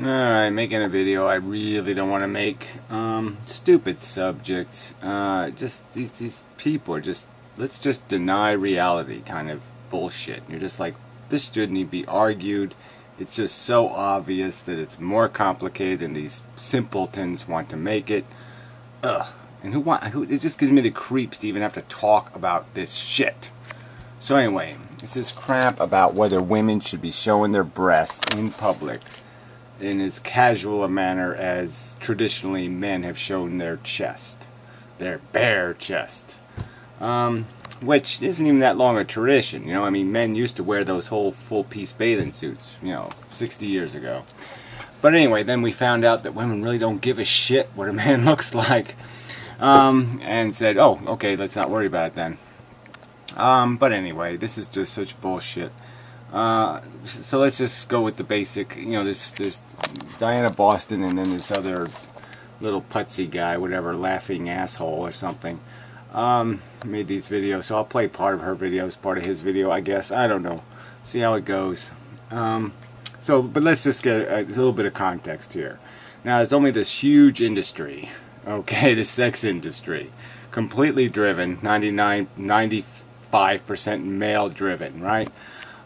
Alright, making a video I really don't want to make. Stupid subjects. Just these people are just, let's just deny reality kind of bullshit. You're just like, this shouldn't even be argued. It's just so obvious that it's more complicated than these simpletons want to make it. Ugh. And it just gives me the creeps to even have to talk about this shit. So anyway, it's this crap about whether women should be showing their breasts in public in as casual a manner as traditionally men have shown their chest, their bare chest, which isn't even that long a tradition. You know, I mean, men used to wear those whole full-piece bathing suits, 60 years ago. But anyway, then we found out that women really don't give a shit what a man looks like, and said, oh, okay, let's not worry about it then. But anyway, this is just such bullshit. So let's just go with the basic, there's Diana Boston and then this other little putsy guy, whatever, laughing asshole or something, made these videos. So I'll play part of her videos, part of his video, I guess. I don't know. See how it goes. But let's just get a little bit of context here. Now, there's only this huge industry, okay, the sex industry, completely driven, 95% male driven, right?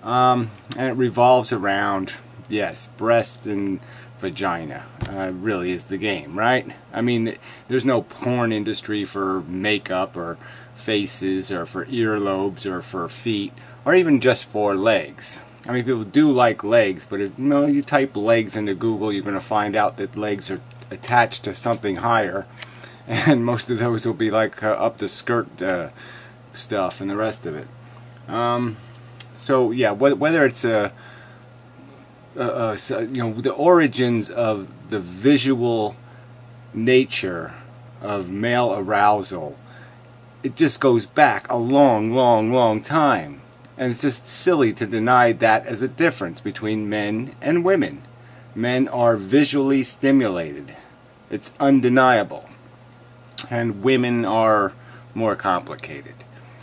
And it revolves around, yes, breast and vagina, really is the game, right? I mean, there's no porn industry for makeup or faces or for earlobes or for feet or even just for legs. I mean, people do like legs, but you type legs into Google, you're going to find out that legs are attached to something higher, and most of those will be like up the skirt stuff and the rest of it. So yeah, whether it's the origins of the visual nature of male arousal, it just goes back a long time, and it's just silly to deny that as a difference between men and women. Men are visually stimulated; it's undeniable, and women are more complicated.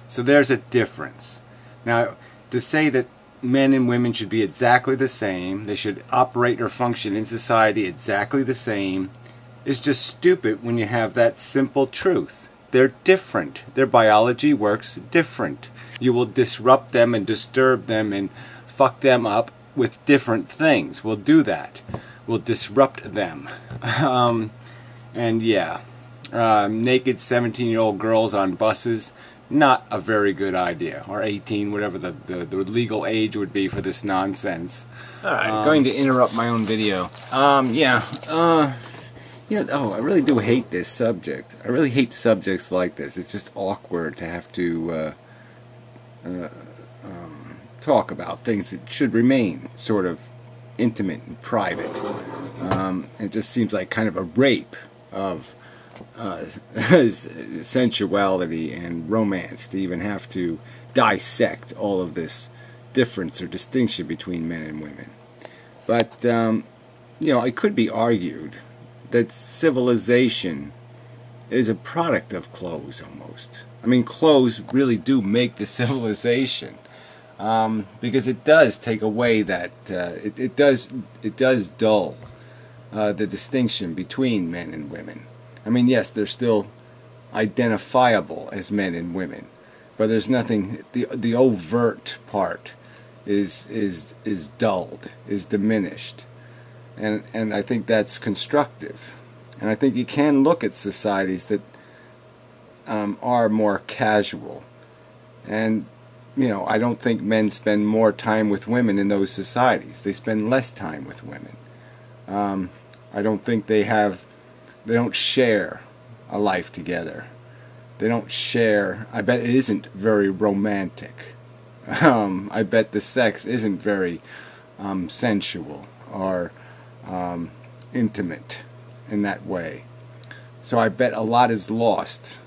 So there's a difference. Now, to say that men and women should be exactly the same, they should operate or function in society exactly the same, is just stupid when you have that simple truth. They're different. Their biology works different. You will disrupt them and disturb them and fuck them up with different things. We'll do that. We'll disrupt them. And yeah, naked 17-year-old girls on buses, not a very good idea. Or 18, whatever the legal age would be for this nonsense. Alright, I'm going to interrupt my own video. I really do hate this subject. I really hate subjects like this. It's just awkward to have to talk about things that should remain sort of intimate and private. It just seems like kind of a rape of sensuality and romance to even have to dissect all of this difference or distinction between men and women. But it could be argued that civilization is a product of clothes almost. I mean, clothes really do make the civilization, because it does take away that it does dull the distinction between men and women. I mean, yes, they're still identifiable as men and women, but there's nothing. The overt part is dulled, is diminished, and I think that's constructive. And I think you can look at societies that are more casual, and I don't think men spend more time with women in those societies. They spend less time with women. I don't think they don't share a life together. They don't share. I bet it isn't very romantic. I bet the sex isn't very sensual or intimate in that way. So I bet a lot is lost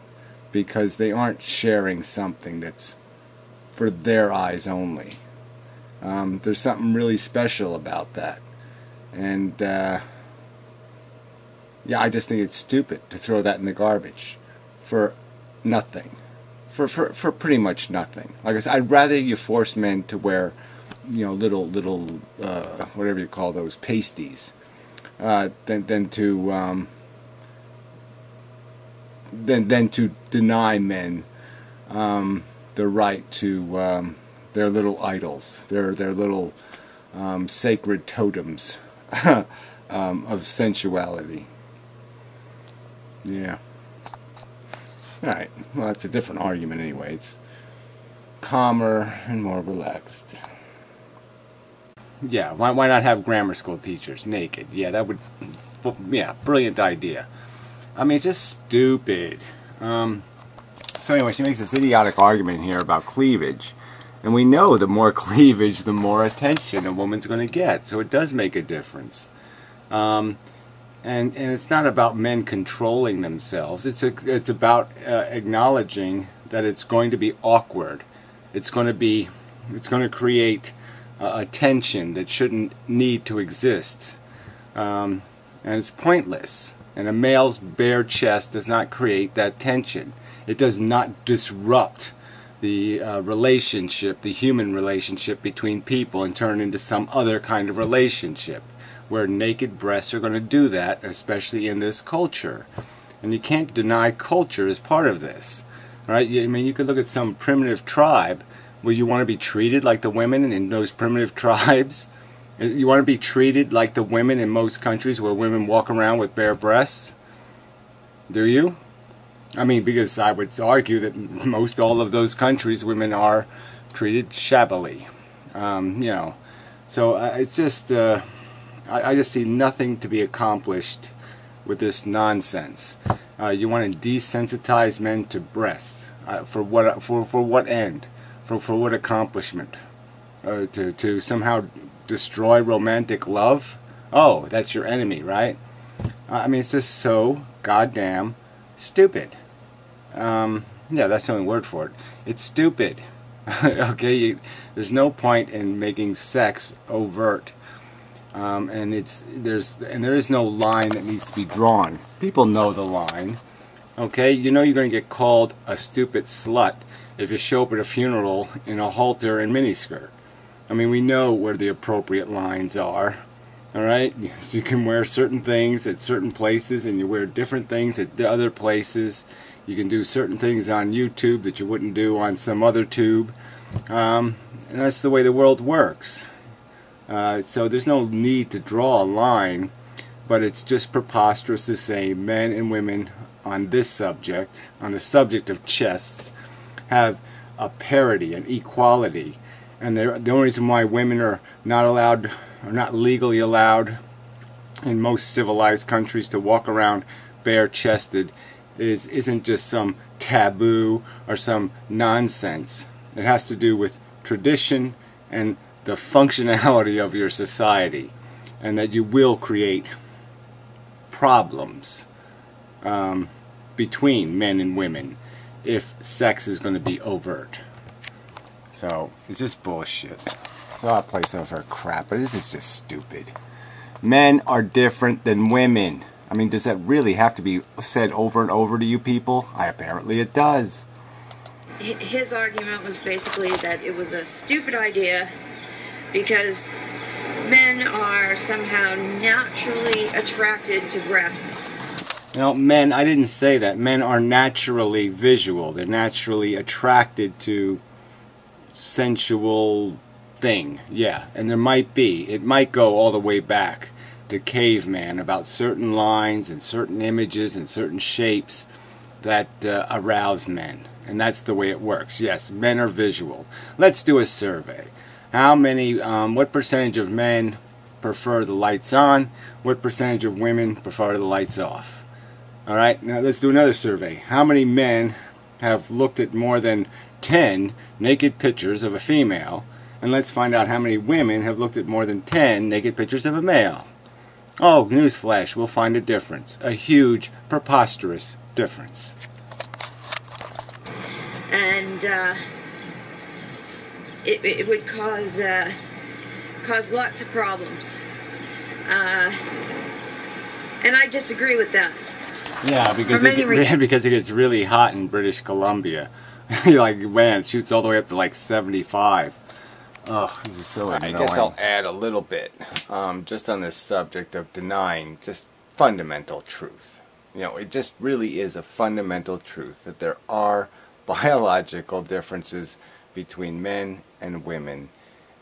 because they aren't sharing something that's for their eyes only. There's something really special about that. And I just think it's stupid to throw that in the garbage for nothing, for pretty much nothing. Like I said, I'd rather you force men to wear, little whatever you call those, pasties, than to deny men the right to their little idols, their little sacred totems of sensuality. Yeah. Alright, well, that's a different argument anyway. It's calmer and more relaxed. Yeah, why not have grammar school teachers naked? Yeah, that would, yeah, brilliant idea. I mean, it's just stupid. So anyway, she makes this idiotic argument here about cleavage. And we know the more cleavage, the more attention a woman's going to get. So it does make a difference. And it's not about men controlling themselves. It's about acknowledging that it's going to be awkward. It's going to create a tension that shouldn't need to exist, and it's pointless. And a male's bare chest does not create that tension. It does not disrupt the relationship, the human relationship between people, and turn into some other kind of relationship, where naked breasts are going to do that, especially in this culture. And you can't deny culture as part of this. Right? I mean, you could look at some primitive tribe. Will you want to be treated like the women in those primitive tribes? You want to be treated like the women in most countries where women walk around with bare breasts? Do you? I mean, because I would argue that most all of those countries, women are treated shabbily. You know, so it's just... I just see nothing to be accomplished with this nonsense. You want to desensitize men to breasts. For what end? For what accomplishment? To somehow destroy romantic love? Oh, that's your enemy, right? I mean, it's just so goddamn stupid. Yeah, that's the only word for it. It's stupid. Okay, there's no point in making sex overt. And there is no line that needs to be drawn. People know the line. Okay, you know you're going to get called a stupid slut if you show up at a funeral in a halter and miniskirt. I mean, we know where the appropriate lines are. Alright, so you can wear certain things at certain places, and you wear different things at the other places. You can do certain things on YouTube that you wouldn't do on some other tube. And that's the way the world works. So there's no need to draw a line, but it's just preposterous to say men and women on this subject, on the subject of chests, have a parity, an equality. And the only reason why women are not allowed, or not legally allowed in most civilized countries to walk around bare-chested isn't just some taboo or some nonsense. It has to do with tradition and the functionality of your society, and that you will create problems between men and women if sex is going to be overt. So it's just bullshit. So I'll play some of her crap, but this is just stupid. Men are different than women. I mean, does that really have to be said over and over to you people? Apparently it does. His argument was basically that it was a stupid idea because men are somehow naturally attracted to breasts. No, men, I didn't say that. Men are naturally visual. They're naturally attracted to sensual thing. Yeah, and there might be. It might go all the way back to caveman about certain lines and certain images and certain shapes that arouse men. And that's the way it works. Yes, men are visual. Let's do a survey. How many, what percentage of men prefer the lights on? What percentage of women prefer the lights off? Alright, now let's do another survey. How many men have looked at more than 10 naked pictures of a female? And let's find out how many women have looked at more than 10 naked pictures of a male. Oh, newsflash, we'll find a difference. A huge, preposterous difference. And it would cause lots of problems. And I disagree with that. Yeah, because it gets really hot in British Columbia. Like, man, it shoots all the way up to like 75. Ugh, this is so annoying. I guess I'll add a little bit, just on this subject of denying just fundamental truth. You know, it just really is a fundamental truth that there are biological differences between men and women,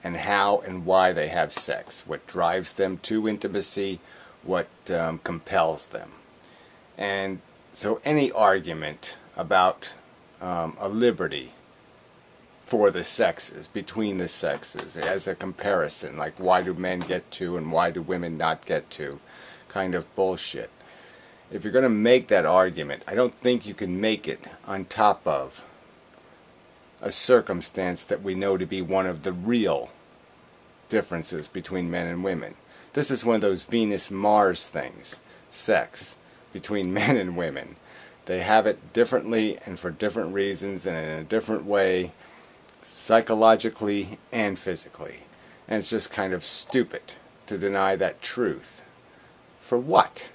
and how and why they have sex, what drives them to intimacy, what compels them. And so any argument about a liberty for the sexes, between the sexes, as a comparison, like why do men get to and why do women not get to, kind of bullshit. If you're going to make that argument, I don't think you can make it on top of a circumstance that we know to be one of the real differences between men and women. This is one of those Venus-Mars things, sex, between men and women. They have it differently and for different reasons and in a different way, psychologically and physically. And it's just kind of stupid to deny that truth. For what?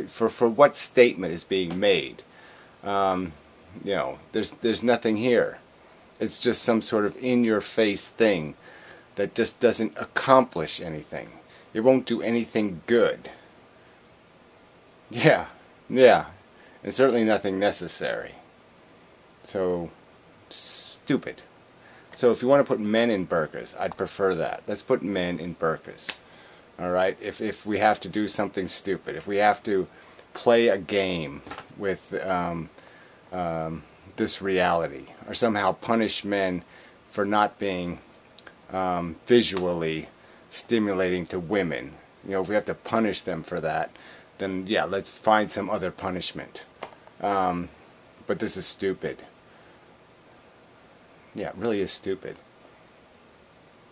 For what statement is being made? You know, there's nothing here. It's just some sort of in-your-face thing that just doesn't accomplish anything. It won't do anything good. Yeah, and certainly nothing necessary. So, stupid. So if you want to put men in burqas, I'd prefer that. Let's put men in burqas. Alright, if we have to do something stupid, if we have to play a game with this reality, or somehow punish men for not being visually stimulating to women, you know, if we have to punish them for that, then yeah, let's find some other punishment. But this is stupid. Yeah, it really is stupid.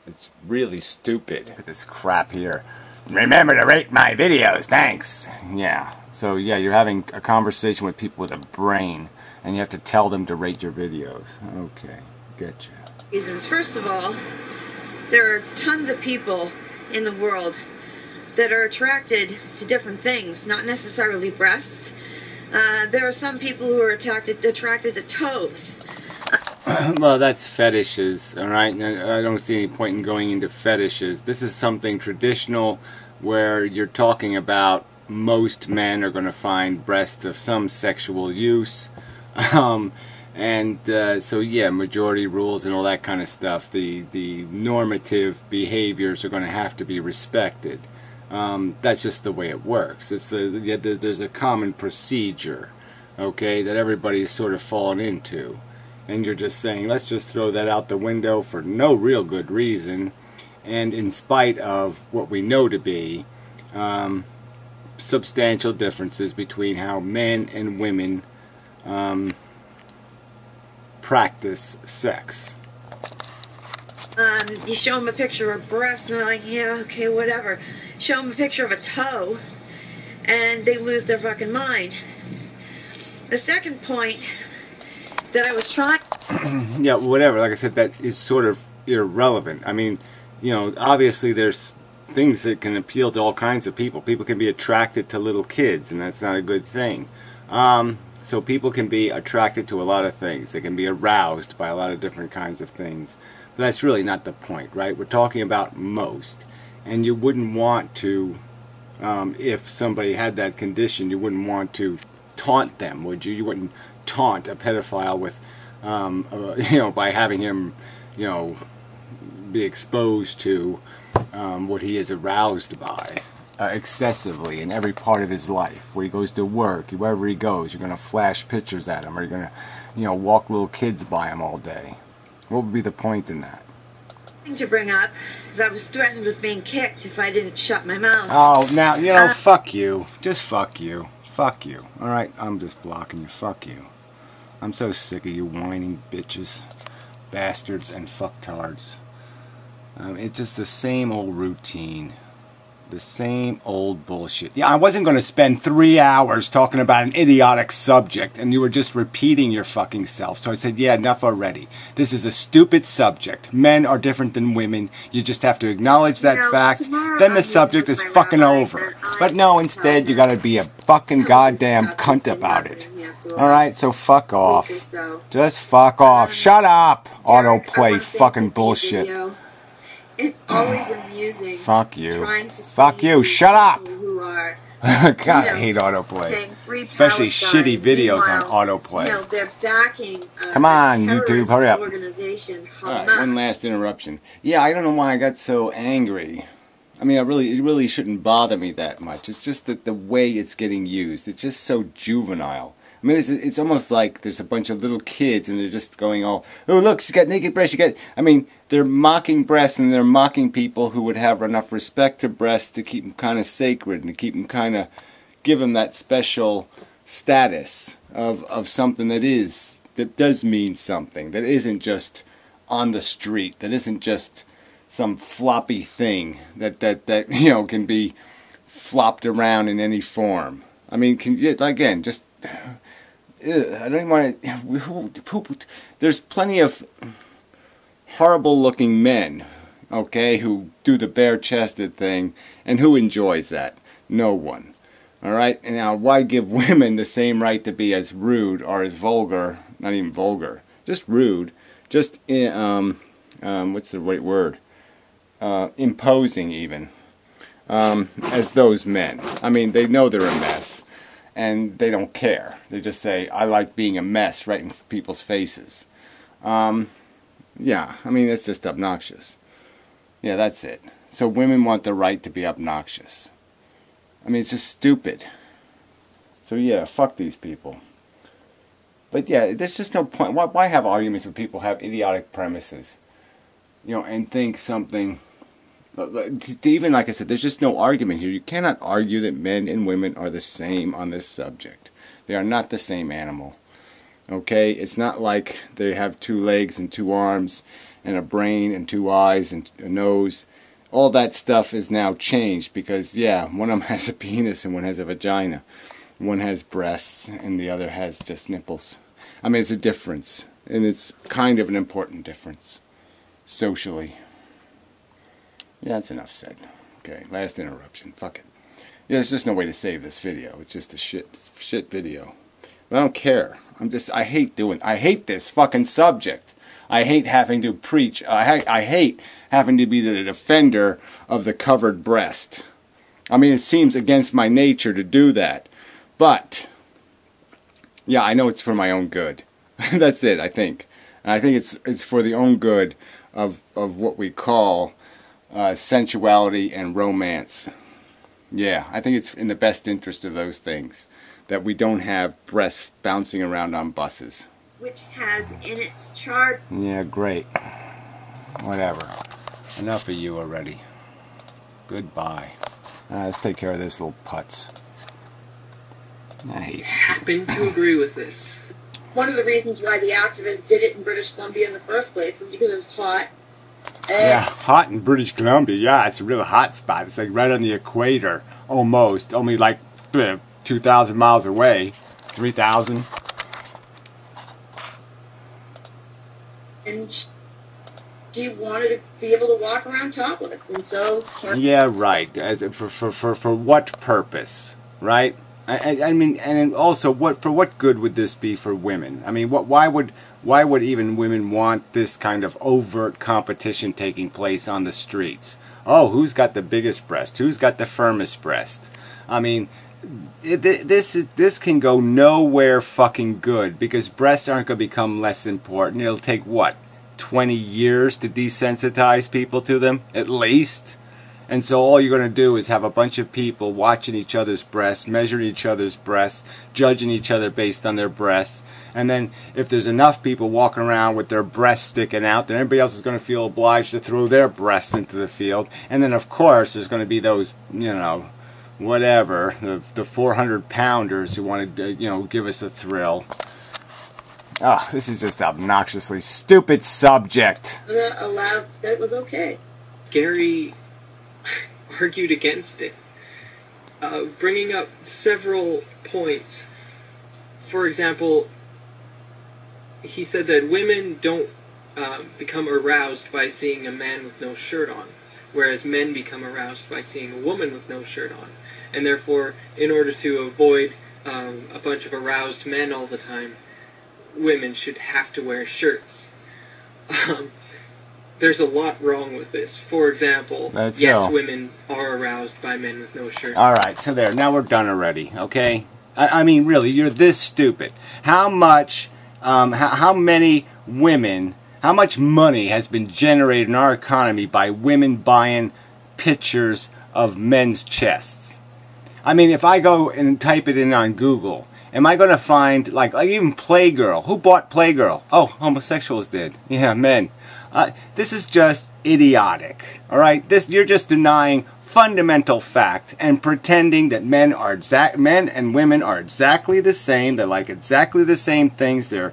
It's really stupid. Look at this crap here. Remember to rate my videos, thanks. Yeah, so yeah, you're having a conversation with people with a brain, and you have to tell them to rate your videos. Okay, getcha. Reasons. First of all, there are tons of people in the world that are attracted to different things, not necessarily breasts. There are some people who are attracted to toes. Well, that's fetishes, alright? I don't see any point in going into fetishes. This is something traditional where you're talking about most men are going to find breasts of some sexual use. So yeah, majority rules and all that kind of stuff. The normative behaviors are going to have to be respected. That's just the way it works. There's a common procedure, okay, that everybody's sort of fallen into. And you're just saying, let's just throw that out the window for no real good reason, and in spite of what we know to be substantial differences between how men and women practice sex. You show them a picture of a breast, and they're like, yeah, okay, whatever. Show them a picture of a toe, and they lose their fucking mind. The second point that I was trying... Yeah, whatever. Like I said, that is sort of irrelevant. I mean, you know, obviously there's things that can appeal to all kinds of people. People can be attracted to little kids, and that's not a good thing. So people can be attracted to a lot of things. They can be aroused by a lot of different kinds of things. But that's really not the point, right? We're talking about most. And you wouldn't want to, if somebody had that condition, you wouldn't want to taunt them, would you? You wouldn't taunt a pedophile with, you know, by having him, you know, be exposed to what he is aroused by excessively in every part of his life. Where he goes to work, wherever he goes, you're going to flash pictures at him, or you're going to, you know, walk little kids by him all day. What would be the point in that? To bring up is I was threatened with being kicked if I didn't shut my mouth. Oh, now, you know, fuck you. Just fuck you. Fuck you. Alright, I'm just blocking you. Fuck you. I'm so sick of you whining bitches, bastards, and fucktards. It's just the same old routine. The same old bullshit. Yeah, I wasn't going to spend 3 hours talking about an idiotic subject, and you were just repeating your fucking self. So I said, yeah, enough already. This is a stupid subject. Men are different than women. You just have to acknowledge that fact. Then the subject is fucking over. But no, instead, you got to be a fucking goddamn cunt about it. Alright, so fuck off. Just fuck off. Shut up! Autoplay fucking bullshit. It's always amusing. Fuck you. Fuck you. Shut up. Who are, God, I hate autoplay. Especially shitty videos on autoplay. They're backing come on, YouTube, hurry up. Organization, Alright, one last interruption. Yeah, I don't know why I got so angry. I mean, it really shouldn't bother me that much. It's just that the way it's getting used, it's just so juvenile. I mean, it's almost like there's a bunch of little kids and they're just going all, oh, look, she's got naked breasts, I mean, they're mocking breasts and they're mocking people who would have enough respect to breasts to keep them kind of sacred and to keep them kind of, give them that special status of something that does mean something, that isn't just on the street, that isn't just some floppy thing that you know, can be flopped around in any form. I mean, again, just... I don't even want to... There's plenty of horrible-looking men, okay, who do the bare-chested thing, and who enjoys that? No one. Alright? And now, why give women the same right to be as rude or as vulgar, not even vulgar, just rude, just, what's the right word? Imposing, even, as those men. I mean, they know they're a mess. And they don't care. They just say, I like being a mess right in people's faces. Yeah, I mean, that's just obnoxious. Yeah, that's it. So women want the right to be obnoxious. I mean, it's just stupid. So yeah, fuck these people. But yeah, there's just no point. Why have arguments where people have idiotic premises? You know, and think something... Even like I said, there's just no argument here. You cannot argue that men and women are the same on this subject. They are not the same animal. Okay? It's not like they have 2 legs and 2 arms and a brain and 2 eyes and a nose. All that stuff is now changed because, yeah, one of them has a penis and one has a vagina. One has breasts and the other has just nipples. I mean, it's a difference. And it's kind of an important difference. Socially. Yeah, that's enough said. Okay, last interruption. Fuck it. Yeah, there's just no way to save this video. It's just a shit video. But I don't care. I hate this fucking subject. I hate having to preach. I hate having to be the defender of the covered breast. I mean, it seems against my nature to do that. But, yeah, I know it's for my own good. That's it, I think. And I think it's for the own good of what we call... sensuality and romance. Yeah, I think it's in the best interest of those things that we don't have breasts bouncing around on buses. Which has in its chart... Yeah, great. Whatever. Enough of you already. Goodbye. Let's take care of this little putz. I hate you. Happen to agree with this. One of the reasons why the activists did it in British Columbia in the first place is because it was hot. Yeah, hot in British Columbia. Yeah, it's a real hot spot. It's like right on the equator, almost. Only like 2,000 miles away. 3,000. And she wanted to be able to walk around topless, and so... Yeah, right. As for what purpose, right? I mean, and also, for what good would this be for women? I mean, why would even women want this kind of overt competition taking place on the streets? Oh, who's got the biggest breast? Who's got the firmest breast? I mean, this can go nowhere fucking good because breasts aren't going to become less important. It'll take, what, 20 years to desensitize people to them, at least? And so all you're going to do is have a bunch of people watching each other's breasts, measuring each other's breasts, judging each other based on their breasts. And then if there's enough people walking around with their breasts sticking out, then everybody else is going to feel obliged to throw their breasts into the field. And then, of course, there's going to be those, you know, whatever, the 400-pounders who want to, you know, give us a thrill. Oh, this is just obnoxiously stupid subject. Allowed that it was okay. Gary, argued against it, bringing up several points. For example, he said that women don't become aroused by seeing a man with no shirt on, whereas men become aroused by seeing a woman with no shirt on. And therefore, in order to avoid a bunch of aroused men all the time, women should have to wear shirts. There's a lot wrong with this. For example, women are aroused by men with no shirt. Alright, so there. Now we're done already, okay? I mean, really, you're this stupid. How much, how many women, how much money has been generated in our economy by women buying pictures of men's chests? I mean, if I go and type it in on Google, am I going to find, like even Playgirl? Who bought Playgirl? Oh, homosexuals did. Yeah, men. This is just idiotic. Alright? You're just denying fundamental fact and pretending that men and women are exactly the same. They like exactly the same things. Their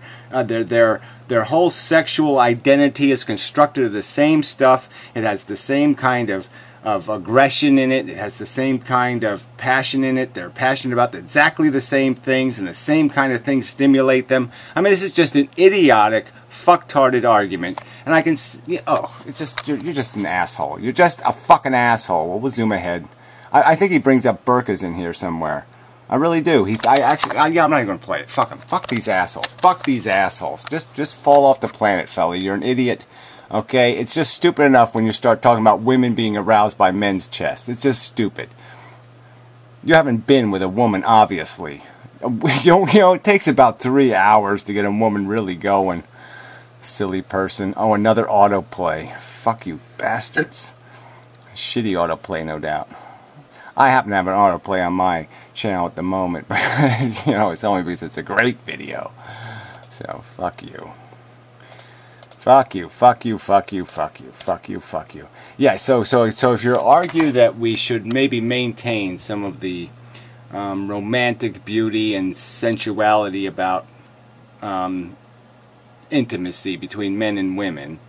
whole sexual identity is constructed of the same stuff. It has the same kind of aggression in it. It has the same kind of passion in it. They're passionate about exactly the same things, and the same kind of things stimulate them. I mean, this is just an idiotic, fucktarded argument. And I can it's just, you're just an asshole. You're just a fucking asshole. Well, we'll zoom ahead. I think he brings up burkas in here somewhere. I really do. Yeah, I'm not even going to play it. Fuck him. Fuck these assholes. Fuck these assholes. Just fall off the planet, fella. You're an idiot. Okay? It's just stupid enough when you start talking about women being aroused by men's chests. It's just stupid. You haven't been with a woman, obviously. You know, it takes about 3 hours to get a woman really going. Silly person. Oh, another autoplay. Fuck you, bastards. Shitty autoplay, no doubt. I happen to have an autoplay on my channel at the moment, but you know, it's only because it's a great video. So, fuck you. Fuck you, fuck you, fuck you, fuck you, fuck you, fuck you. Yeah, so if you argue that we should maybe maintain some of the romantic beauty and sensuality about intimacy between men and women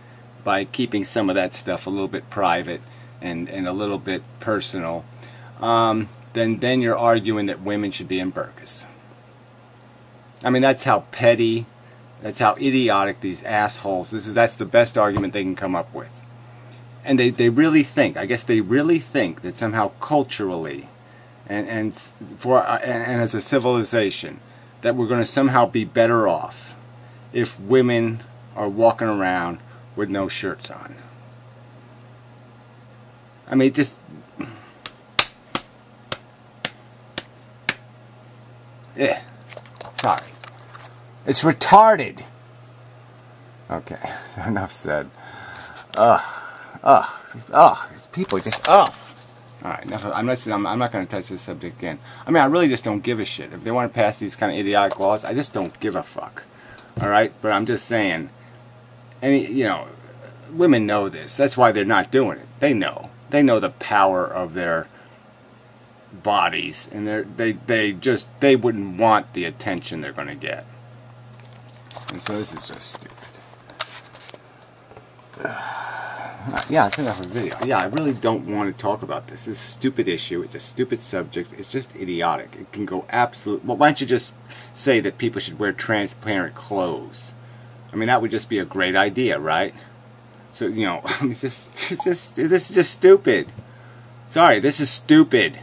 by keeping some of that stuff a little bit private and a little bit personal, then you're arguing that women should be in burqas. I mean, that's how petty, that's how idiotic these assholes, that's the best argument they can come up with. And they really think, I guess they really think that somehow culturally and as a civilization that we're going to somehow be better off if women are walking around with no shirts on. I mean, just... yeah. Sorry. It's retarded. Okay, enough said. These people just, Alright, I'm not going to touch this subject again. I mean, I really just don't give a shit. If they want to pass these kind of idiotic laws, I just don't give a fuck. Alright, but I'm just saying, you know, women know this. That's why they're not doing it. They know. They know the power of their bodies, and they wouldn't want the attention they're going to get. And so this is just stupid. Yeah, that's enough of a video. Yeah, I really don't want to talk about this. This is a stupid issue. It's a stupid subject. It's just idiotic. It can go absolute. Well, why don't you just say that people should wear transparent clothes? I mean, that would just be a great idea, right? So, you know, this is just stupid. Sorry, this is stupid.